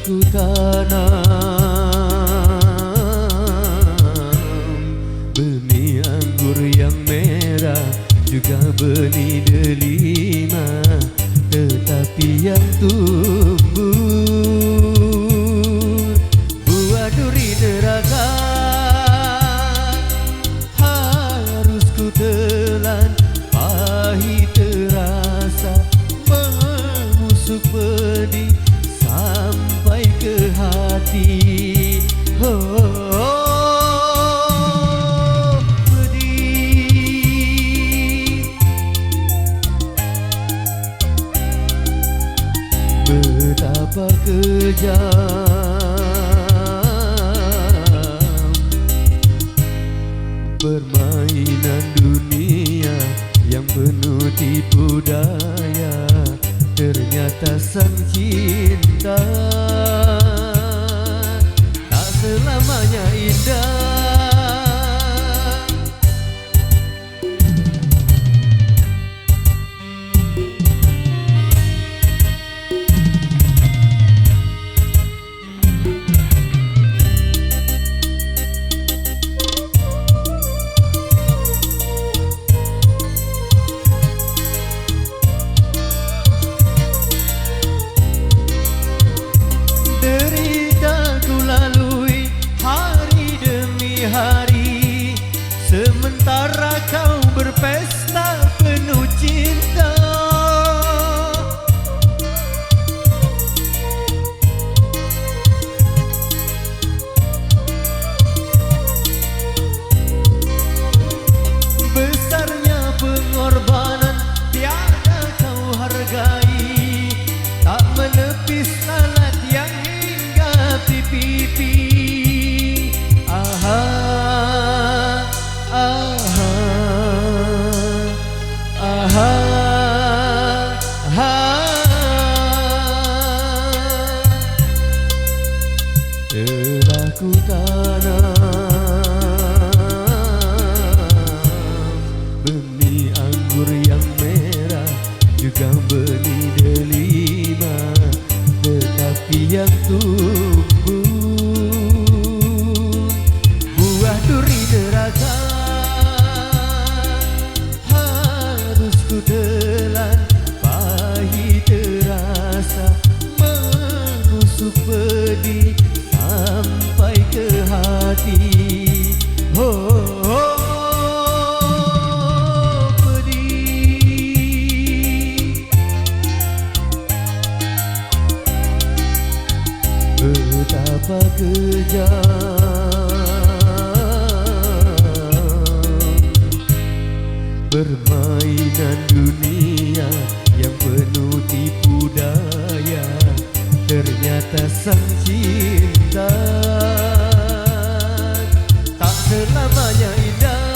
ku tanam benih anggur yang merah, juga benih delima, tetapi yang tumbuh buah duri neraka harus ku telan. Pahit terasa, menusuk pedih sampai ke hati. Pedih, betapa kejam permainan dunia yang penuh tipu daya. Ternyata sang cinta tak selamanya indah. Hari sementara kau berpesta penuh cinta, besarnya pengorbanan tiada kau hargai, tak menepis salat yang hingga pipi. Telah ku tanam benih anggur yang merah, juga benih delima, tetapi yang tumbuh buah duri neraka harus ku telan. Pahit terasa, menusuk pedih sampai ke hati. Pedih, betapa kejam permainan dunia yang penuh tipu daya. Ternyata sang cinta tak selamanya indah.